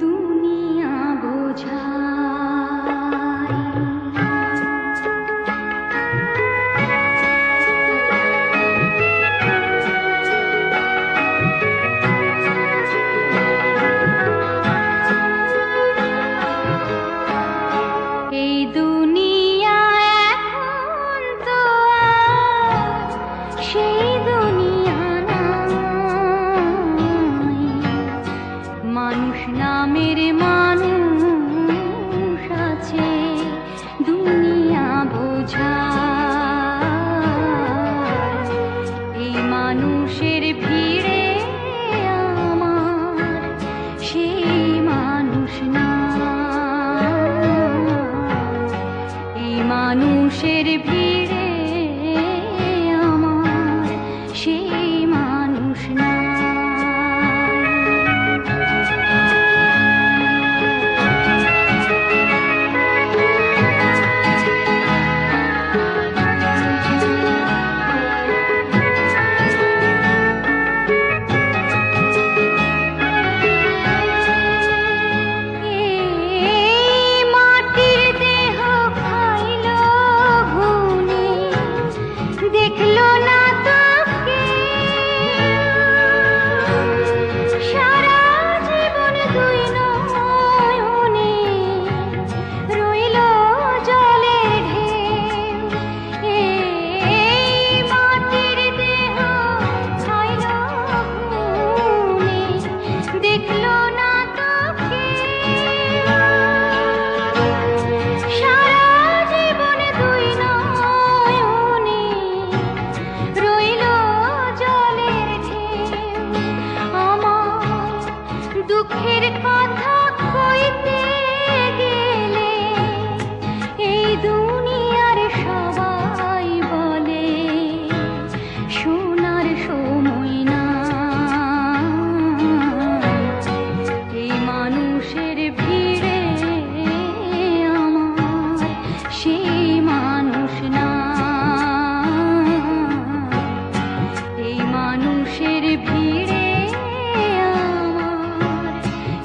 দুনিয়া বোঝায়। এই দুনিয়া এখন তো আর সেই দুনিয়া নাই। মানুষ নামের মানুষ আছে, দুনিয়া বোঝায়। এই মানুষের ভিড়ে আমার সেই মানুষ না। এই মানুষের ভিড়ে আমার সেই মানুষ না। দেখলো না তোকে সারা জীবন, দুই নয়নে রইল জলের ঢেউ। এই মাটির দেহ খাইল ঘুনে, দেখলো না তোকে সারা জীবন, দুই নয়নে রইল জলের ঢেউ। আমার দুঃখের কথা কইতে গেলে এই দুনিয়ার সবাই বলে শোনার সময় না। এই মানুষের ভিড়ে আমার সেই মানুষ না। এই মানুষের ভিড়ে আমার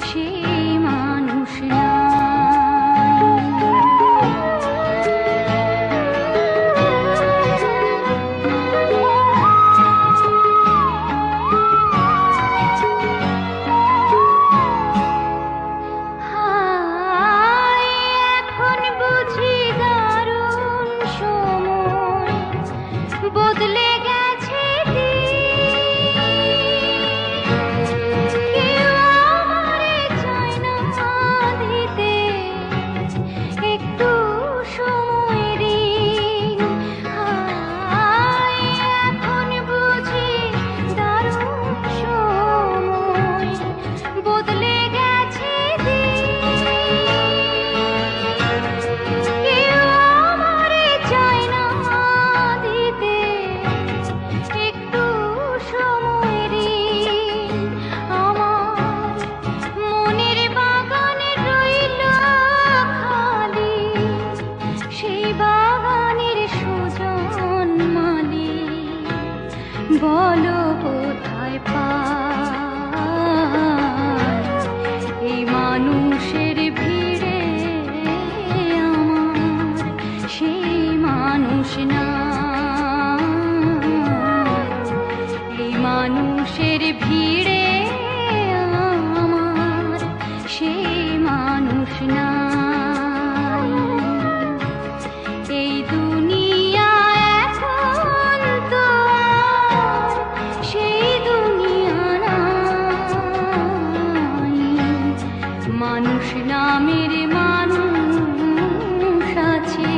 সেই মানুষ না। হায়, এখন বুঝি দারুণ সময়, বদলে গেছে দিন। কেউ আমারে চায় না দিতে একটু সময় ঋণ। হায়, এখন বুঝি দারুণ সময়, বদলে গেছে দিন। কেউ আমারে চায় না দিতে একটু সময় ঋণ। আমার মনের বাগানে রইল খালি, সেই বাগানের সুজন মালি। বলো কোথায় পাই এই মানুষের ভিড়ে আমার সেই মানুষ না। এই মানুষের ভিড়ে আমার সেই মানুষ না। এই দুনিয়া এখন তো আর সেই দুনিয়া নাই। মানুষ নামের মানুষ আছে,